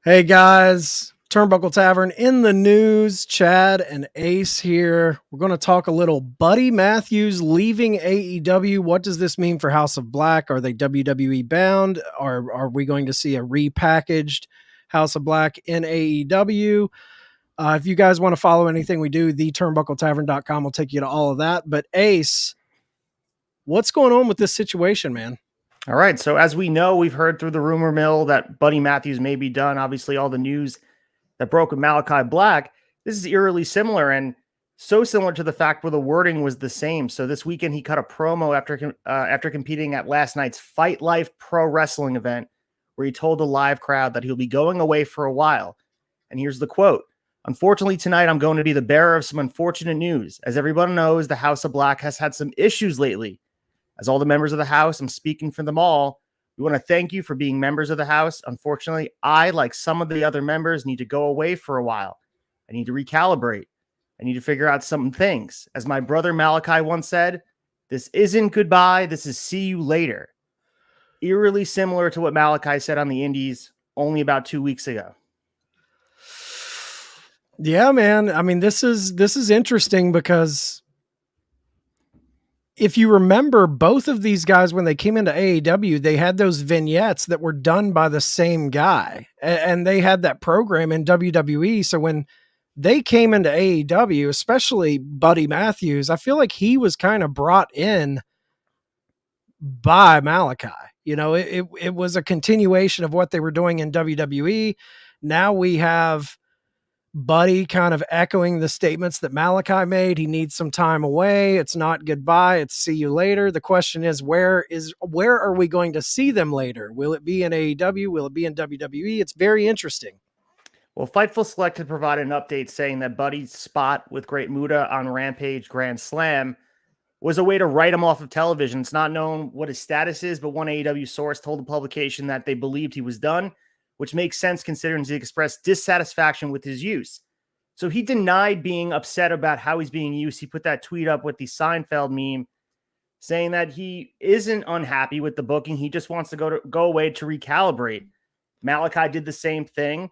Hey guys, Turnbuckle Tavern in the news. Chad and Ace here. We're going to talk a little Buddy Matthews leaving AEW. What does this mean for House of Black? Are they WWE bound? Are we going to see a repackaged House of Black in AEW? If you guys want to follow anything we do, theturnbuckletavern.com will take you to all of that. But Ace, what's going on with this situation, man? All right. So as we know, we've heard through the rumor mill that Buddy Matthews may be done. Obviously, all the news that broke with MALAKAI BLACK. This is eerily similar and so similar to the fact where the wording was the same. So this weekend, he cut a promo after competing at last night's Fight Life Pro Wrestling event, where he told the live crowd that he'll be going away for a while. And here's the quote. Unfortunately, tonight I'm going to be the bearer of some unfortunate news. As everyone knows, the House of Black has had some issues lately. As all the members of the House, I'm speaking for them all. We want to thank you for being members of the House. Unfortunately, I, like some of the other members, need to go away for a while. I need to recalibrate. I need to figure out some things. As my brother MALAKAI once said, this isn't goodbye. This is see you later. Eerily similar to what MALAKAI said on the Indies only about 2 weeks ago. Yeah, man. I mean, this is interesting because if you remember, both of these guys, when they came into AEW, they had those vignettes that were done by the same guy, and they had that program in WWE. So when they came into AEW, especially Buddy Matthews, I feel like he was kind of brought in by MALAKAI. You know, it was a continuation of what they were doing in WWE. Now we have Buddy kind of echoing the statements that MALAKAI made. He needs some time away. It's not goodbye. It's see you later. The question is, where are we going to see them later? Will it be in AEW? Will it be in WWE? It's very interesting. Well, Fightful Select had provided an update saying that Buddy's spot with Great Muta on Rampage Grand Slam was a way to write him off of television. It's not known what his status is, but one AEW source told the publication that they believed he was done, which makes sense considering he expressed dissatisfaction with his use. So he denied being upset about how he's being used. He put that tweet up with the Seinfeld meme saying that he isn't unhappy with the booking. He just wants to go away to recalibrate. MALAKAI did the same thing.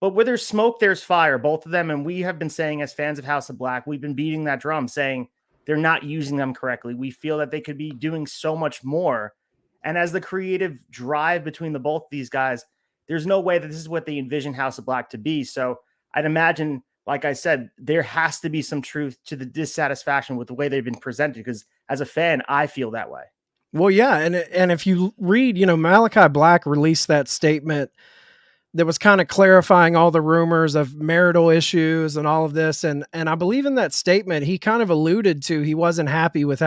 But where there's smoke, there's fire, both of them. And we have been saying, as fans of House of Black, we've been beating that drum saying they're not using them correctly. We feel that they could be doing so much more. And as the creative drive between the both of these guys, there's no way that this is what they envision House of Black to be. So I'd imagine, like I said, there has to be some truth to the dissatisfaction with the way they've been presented, because as a fan, I feel that way. Well, yeah. And if you read, MALAKAI BLACK released that statement that was kind of clarifying all the rumors of marital issues and all of this. And I believe in that statement, he kind of alluded to, he wasn't happy with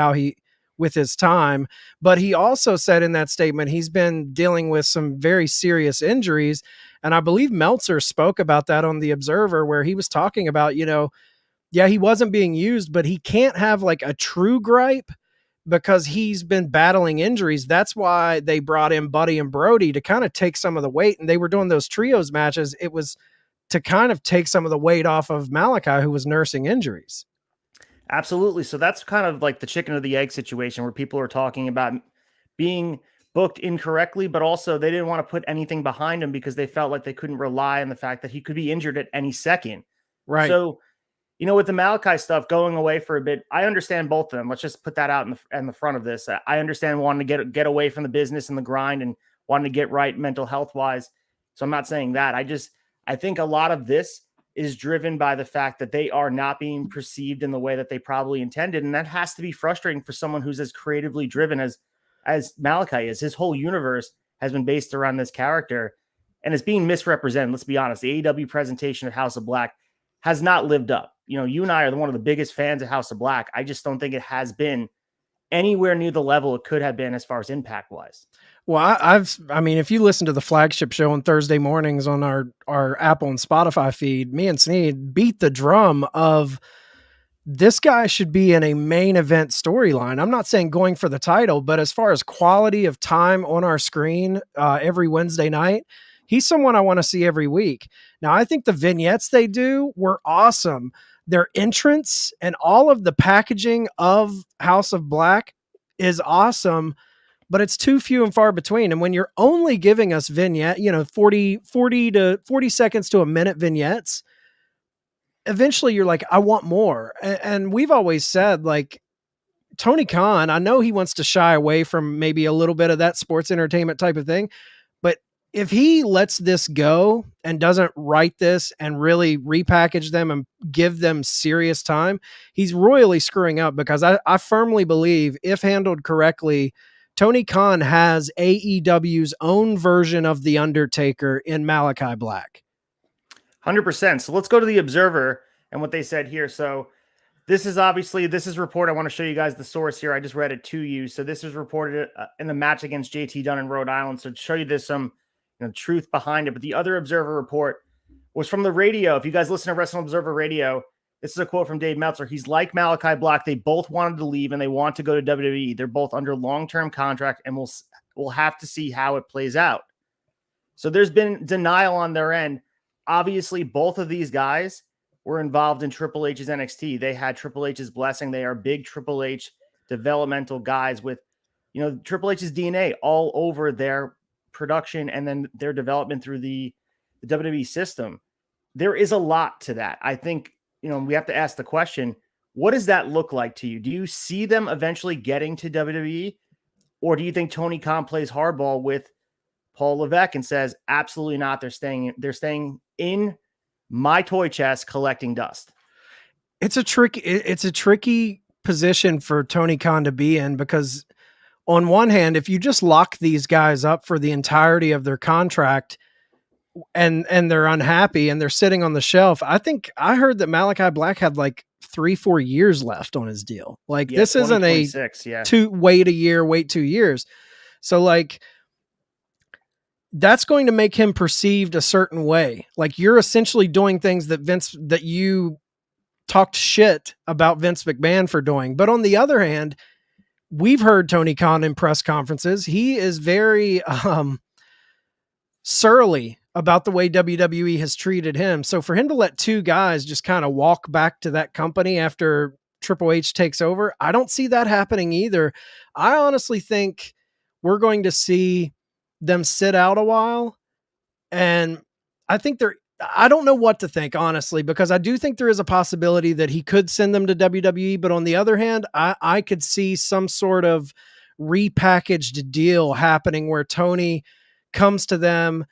with his time, but he also said in that statement, he's been dealing with some very serious injuries. And I believe Meltzer spoke about that on The Observer, where he was talking about, yeah, he wasn't being used, but he can't have like a true gripe because he's been battling injuries. That's why they brought in Buddy and Brody to kind of take some of the weight. And they were doing those trios matches. It was to kind of take some of the weight off of MALAKAI, who was nursing injuries. Absolutely. So that's kind of like the chicken or the egg situation, where people are talking about being booked incorrectly, but also they didn't want to put anything behind him because they felt like they couldn't rely on the fact that he could be injured at any second. Right. So, with the MALAKAI stuff going away for a bit, I understand both of them. Let's just put that out in the front of this. I understand wanting to get away from the business and the grind and wanting to get right mental health wise. So I'm not saying that. I think a lot of this is driven by the fact that they are not being perceived in the way that they probably intended. And that has to be frustrating for someone who's as creatively driven as MALAKAI is. His whole universe has been based around this character, and it's being misrepresented. Let's be honest. The AEW presentation of House of Black has not lived up. You and I are one of the biggest fans of House of Black. I just don't think it has been anywhere near the level it could have been as far as impact wise. Well, I mean, if you listen to the flagship show on Thursday mornings on our Apple and Spotify feed, me and Sneed beat the drum of this guy should be in a main event storyline. I'm not saying going for the title, but as far as quality of time on our screen every Wednesday night, he's someone I want to see every week. Now, I think the vignettes they do were awesome. Their entrance and all of the packaging of House of Black is awesome. but it's too few and far between. And when you're only giving us vignette, 40 to 40 seconds to a minute vignettes, eventually you're like, I want more. And we've always said, like, Tony Khan, I know he wants to shy away from maybe a little bit of that sports entertainment type of thing, but if he lets this go and doesn't write this and really repackage them and give them serious time, he's royally screwing up, because I firmly believe, if handled correctly, Tony Khan has AEW's own version of The Undertaker in Malakai Black. 100%. So let's go to the Observer and what they said here. So this is report. I want to show you guys the source here. I just read it to you. So this was reported in the match against JT Dunn in Rhode Island. So to show you there's some truth behind it. But the other Observer report was from the radio. If you guys listen to Wrestling Observer Radio, this is a quote from Dave Meltzer. He's like Malakai Black. They both wanted to leave and they want to go to WWE. They're both under long-term contract, and we'll have to see how it plays out. So there's been denial on their end. Obviously, both of these guys were involved in Triple H's NXT. They had Triple H's blessing. They are big Triple H developmental guys with, Triple H's DNA all over their production and then their development through the WWE system. There is a lot to that. I think, we have to ask the question, what does that look like to you? Do you see them eventually getting to WWE? Or do you think Tony Khan plays hardball with Paul Levesque and says, absolutely not. They're staying in my toy chest collecting dust? It's a tricky position for Tony Khan to be in, because on one hand, if you just lock these guys up for the entirety of their contract and they're unhappy and they're sitting on the shelf, I think I heard that Malakai Black had like 3-4 years left on his deal. Like, this isn't wait 2 years. So like, that's going to make him perceived a certain way. Like, you're essentially doing things that you talked shit about Vince McMahon for doing. But on the other hand, we've heard Tony Khan in press conferences. He is very surly about the way WWE has treated him. So for him to let two guys just kind of walk back to that company after Triple H takes over, I don't see that happening either. I honestly think we're going to see them sit out a while. And I think I don't know what to think, honestly, because I do think there is a possibility that he could send them to WWE. But on the other hand, I could see some sort of repackaged deal happening where Tony comes to them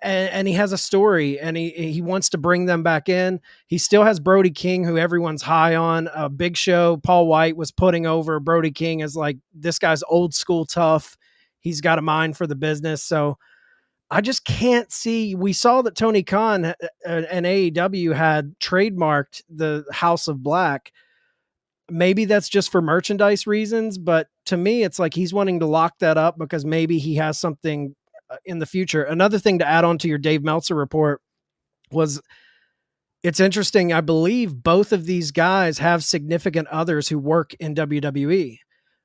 and he has a story and he wants to bring them back in. He still has Brody King, who everyone's high on. Big Show, Paul White was putting over Brody King as like, this guy's old school tough. He's got a mind for the business. So I just can't see. We saw that Tony Khan and AEW had trademarked the House of Black. Maybe that's just for merchandise reasons, but to me, it's like he's wanting to lock that up because maybe he has something in the future. Another thing to add on to your Dave Meltzer report was, it's interesting. I believe both of these guys have significant others who work in WWE.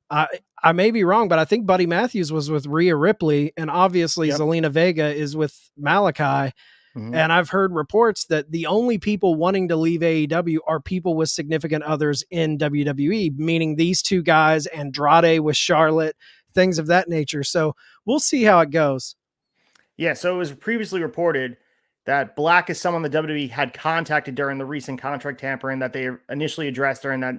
I may be wrong, but I think Buddy Matthews was with Rhea Ripley, and obviously Zelina Vega is with Malakai. Mm-hmm. And I've heard reports that the only people wanting to leave AEW are people with significant others in WWE, meaning these two guys, Andrade with Charlotte, things of that nature. So we'll see how it goes. Yeah, so it was previously reported that Black is someone the WWE had contacted during the recent contract tampering that they initially addressed during that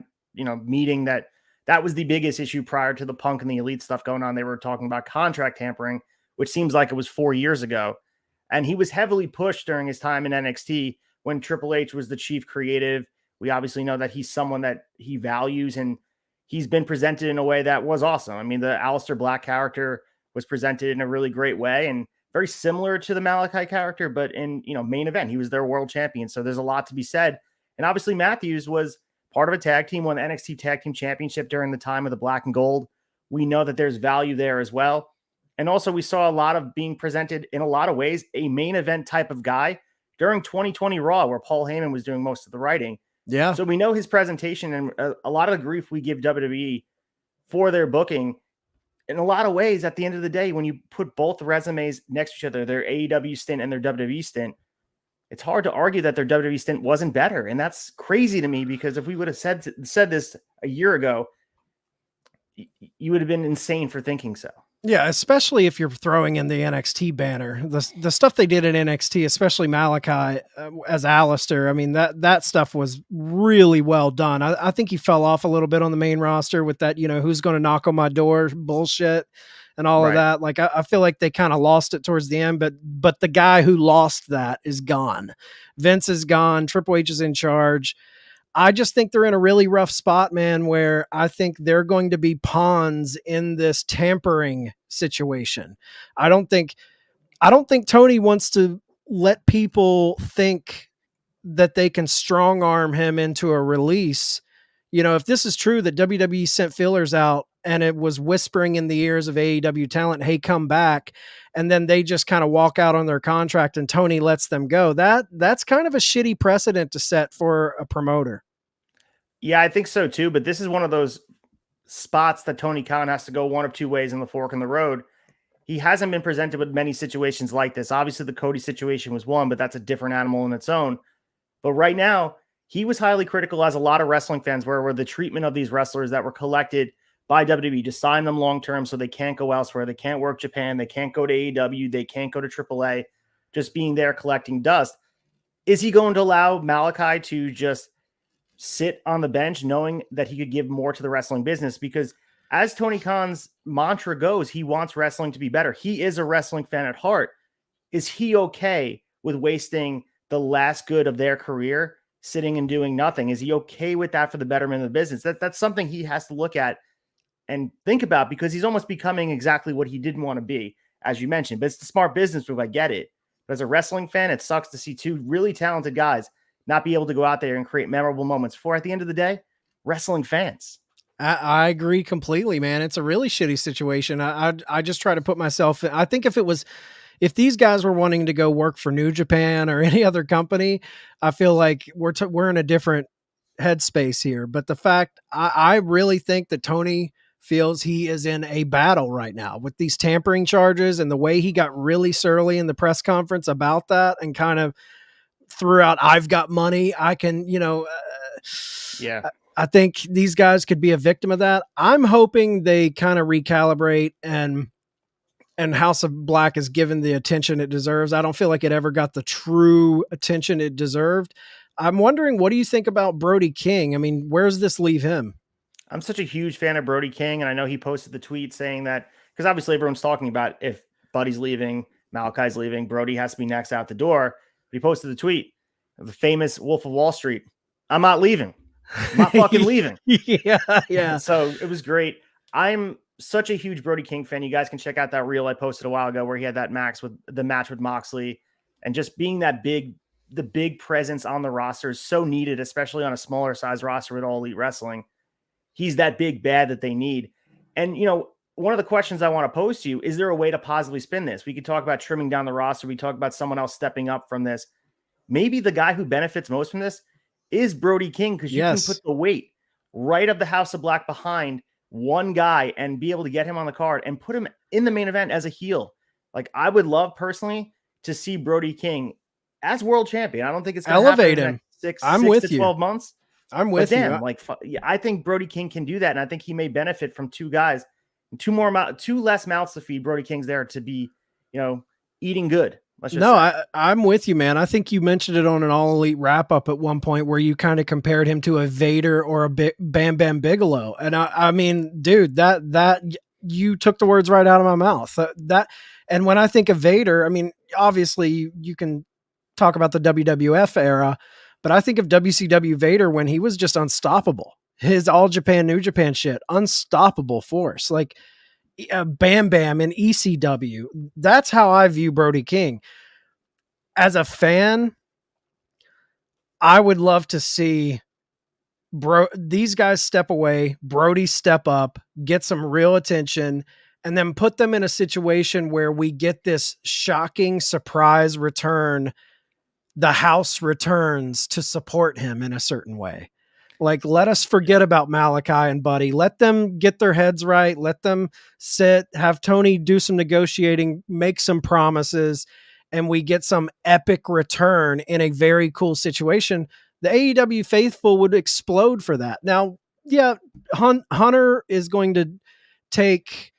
meeting. That was the biggest issue prior to the Punk and the Elite stuff going on. They were talking about contract tampering, which seems like it was 4 years ago. And he was heavily pushed during his time in NXT when Triple H was the chief creative. We obviously know that he's someone that he values, and he's been presented in a way that was awesome. I mean, the Aleister Black character was presented in a really great way and very similar to the Malakai character, but in, main event, he was their world champion. So there's a lot to be said. And obviously Matthews was part of a tag team, won the NXT Tag Team Championship during the time of the Black and Gold. We know that there's value there as well. And also we saw a lot of being presented in a lot of ways, a main event type of guy during 2020 Raw, where Paul Heyman was doing most of the writing. Yeah. So we know his presentation, and a lot of the grief we give WWE for their booking. In a lot of ways, at the end of the day, when you put both resumes next to each other, their AEW stint and their WWE stint, it's hard to argue that their WWE stint wasn't better. And that's crazy to me, because if we would have said this a year ago, you would have been insane for thinking so. Yeah, especially if you're throwing in the NXT banner. The stuff they did in NXT, especially Malachi as Alistair, I mean, that stuff was really well done. I think he fell off a little bit on the main roster with that, who's going to knock on my door bullshit and all of Right. that. Like, I feel like they kind of lost it towards the end, but the guy who lost that is gone. Vince is gone. Triple H is in charge. I just think they're in a really rough spot, man, where I think they're going to be pawns in this tampering situation. I don't think Tony wants to let people think that they can strong arm him into a release. If this is true that WWE sent fillers out and it was whispering in the ears of AEW talent, "Hey, come back," and then they just kind of walk out on their contract and Tony lets them go. That's kind of a shitty precedent to set for a promoter. Yeah, I think so too. But this is one of those spots that Tony Khan has to go one of two ways in the fork in the road. He hasn't been presented with many situations like this. Obviously, the Cody situation was one, but that's a different animal in its own. But right now, he was highly critical, as a lot of wrestling fans were the treatment of these wrestlers that were collected by WWE to sign them long term so they can't go elsewhere. They can't work Japan. They can't go to AEW. They can't go to AAA, just being there collecting dust. Is he going to allow Malakai to just sit on the bench knowing that he could give more to the wrestling business? Because as Tony Khan's mantra goes, he wants wrestling to be better. He is a wrestling fan at heart. Is he okay with wasting the last good of their career sitting and doing nothing? Is he okay with that for the betterment of the business? That's something he has to look at and think about, because he's almost becoming exactly what he didn't want to be, as you mentioned. But it's the smart business move. I get it. But as a wrestling fan, it sucks to see two really talented guys not be able to go out there and create memorable moments for, at the end of the day, wrestling fans. I agree completely, man. It's a really shitty situation. I just try to put myself in. I think if these guys were wanting to go work for New Japan or any other company, I feel like we're in a different headspace here. But the fact I really think that Tony feels he is in a battle right now with these tampering charges, and the way he got really surly in the press conference about that and kind of threw out, "I've got money. I can, Yeah. I think these guys could be a victim of that. I'm hoping they kind of recalibrate and House of Black is given the attention it deserves. I don't feel like it ever got the true attention it deserved. I'm wondering, what do you think about Brody King? I mean, where's this leave him? I'm such a huge fan of Brody King, and I know he posted the tweet saying that, because obviously everyone's talking about if Buddy's leaving, Malakai's leaving, Brody has to be next out the door. But he posted the tweet, the famous Wolf of Wall Street: "I'm not leaving. I'm not fucking leaving." Yeah. So it was great. I'm such a huge Brody King fan. You guys can check out that reel I posted a while ago where he had that match with Moxley, and just being the big presence on the roster is so needed, especially on a smaller size roster with All Elite Wrestling. He's that big bad that they need. And, one of the questions I want to pose to you, is there a way to positively spin this? We could talk about trimming down the roster. We talk about someone else stepping up from this. Maybe the guy who benefits most from this is Brody King, because you can put the weight right of the House of Black behind one guy and be able to get him on the card and put him in the main event as a heel. Like, I would love personally to see Brody King as world champion. I don't think it's going to elevate him. Six with to 12 months. I'm with you. I think Brody King can do that. And I think he may benefit from two guys, two less mouths to feed. Brody King's there to be, eating good. I'm with you, man. I think you mentioned it on an All Elite wrap up at one point where you kind of compared him to a Vader or a Bam Bam Bigelow. And I mean, dude, that you took the words right out of my mouth. And when I think of Vader, I mean, obviously you can talk about the WWF era, but I think of WCW Vader when he was just unstoppable. His All Japan, New Japan shit, unstoppable force. Like, Bam Bam in ECW. That's how I view Brody King. As a fan, I would love to see these guys step away, Brody step up, get some real attention, and then put them in a situation where we get this shocking surprise return. The house returns to support him in a certain way. Like, let us forget about Malakai and Buddy. Let them get their heads right. Let them sit, have Tony do some negotiating, make some promises, and we get some epic return in a very cool situation. The AEW faithful would explode for that. Now, yeah, Hunter is going to take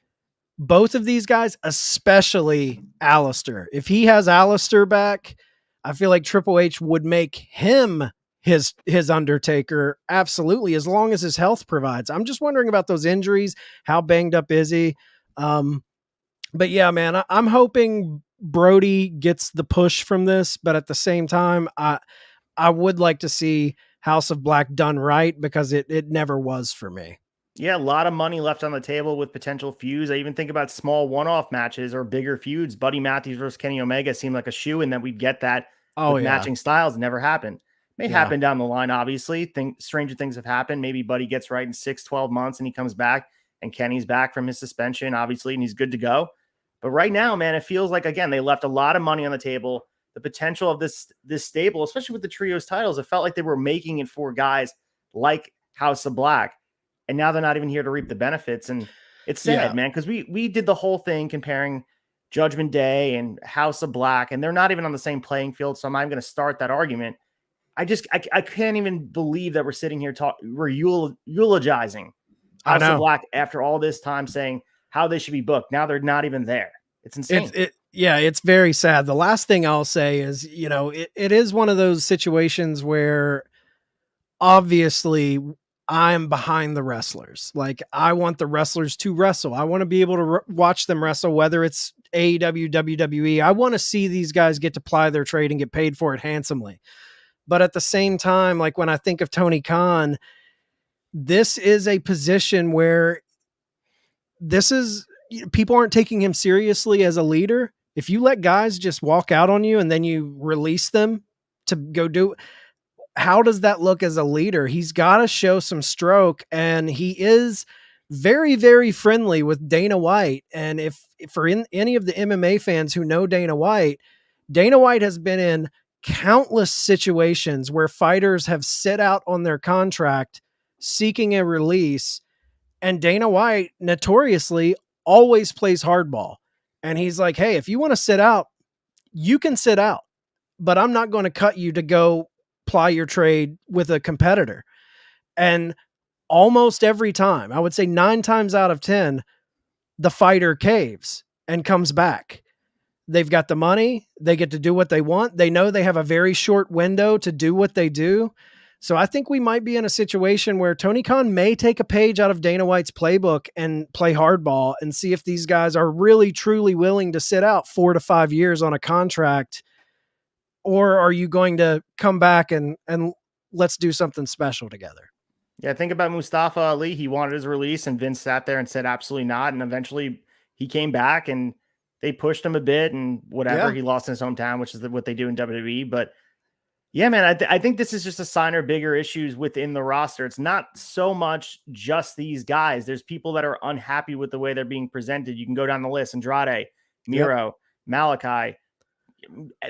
both of these guys, especially Alistair. If he has Alistair back, I feel like Triple H would make him his Undertaker, absolutely, as long as his health provides. I'm just wondering about those injuries. How banged up is he? But yeah, man, I'm hoping Brody gets the push from this, but at the same time, I would like to see House of Black done right, because it never was for me. Yeah, a lot of money left on the table with potential feuds. I even think about small one-off matches or bigger feuds. Buddy Matthews versus Kenny Omega seemed like a shoe, and that we'd get that Oh with yeah. matching styles. Never happened. May Yeah. happen down the line, obviously. Stranger things have happened. Maybe Buddy gets right in 6-12 months and he comes back, and Kenny's back from his suspension, obviously, and he's good to go. But right now, man, it feels like, again, they left a lot of money on the table. The potential of this stable, especially with the trios titles, it felt like they were making it for guys like House of Black. And now they're not even here to reap the benefits. And it's sad, man, because we did the whole thing comparing Judgment Day and House of Black, and they're not even on the same playing field. So I'm not even going to start that argument. I can't even believe that we're sitting here we're eulogizing House of Black after all this time, saying how they should be booked. Now they're not even there. It's insane. It's very sad. The last thing I'll say is, it is one of those situations where obviously I'm behind the wrestlers. Like, I want the wrestlers to wrestle. I want to be able to watch them wrestle, whether it's AEW, WWE. I want to see these guys get to ply their trade and get paid for it handsomely. But at the same time, like, when I think of Tony Khan, this is a position where people aren't taking him seriously as a leader. If you let guys just walk out on you and then you release them to go do, how does that look as a leader? He's got to show some stroke, and he is very, very friendly with Dana White. And if for any of the MMA fans who know Dana White has been in countless situations where fighters have sit out on their contract seeking a release, and Dana White notoriously always plays hardball. And he's like, hey, if you want to sit out, you can sit out, but I'm not going to cut you to go ply your trade with a competitor. And almost every time, I would say 9 times out of 10, the fighter caves and comes back. They've got the money. They get to do what they want. They know they have a very short window to do what they do. So I think we might be in a situation where Tony Khan may take a page out of Dana White's playbook and play hardball and see if these guys are really, truly willing to sit out 4 to 5 years on a contract. Or are you going to come back and let's do something special together? Yeah, think about Mustafa Ali. He wanted his release, and Vince sat there and said, absolutely not. And eventually he came back and they pushed him a bit and whatever. Yeah. He lost in his hometown, which is what they do in WWE. But yeah, man, I think this is just a sign of bigger issues within the roster. It's not so much just these guys. There's people that are unhappy with the way they're being presented. You can go down the list: Andrade, Miro, Malakai.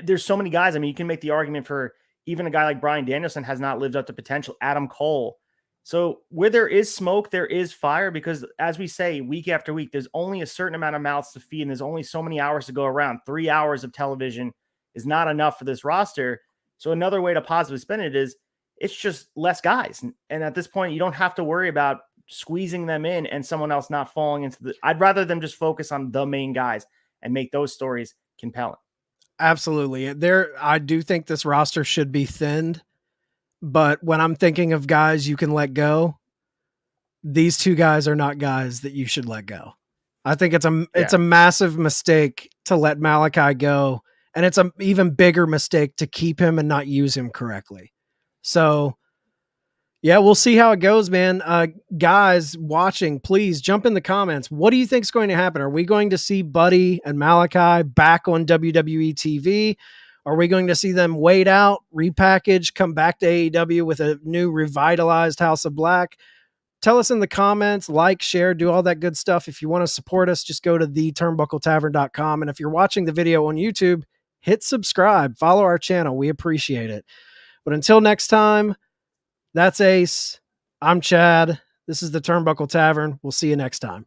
There's so many guys. I mean, you can make the argument for even a guy like Bryan Danielson has not lived up to potential. Adam Cole. So where there is smoke, there is fire, because as we say week after week, there's only a certain amount of mouths to feed, and there's only so many hours to go around. 3 hours of television is not enough for this roster. So another way to positively spin it is it's just less guys. And at this point, you don't have to worry about squeezing them in and someone else not falling into the... I'd rather them just focus on the main guys and make those stories compelling. Absolutely. I do think this roster should be thinned, but when I'm thinking of guys you can let go, these 2 guys are not guys that you should let go. I think it's a massive mistake to let Malakai go. And it's an even bigger mistake to keep him and not use him correctly. So, yeah, we'll see how it goes, man. Guys watching, please jump in the comments. What do you think is going to happen? Are we going to see Buddy and Malakai back on WWE TV? Are we going to see them wait out, repackage, come back to AEW with a new revitalized House of Black? Tell us in the comments, like, share, do all that good stuff. If you want to support us, just go to theturnbuckletavern.com. And if you're watching the video on YouTube, hit subscribe, follow our channel. We appreciate it. But until next time, that's Ace. I'm Chad. This is the Turnbuckle Tavern. We'll see you next time.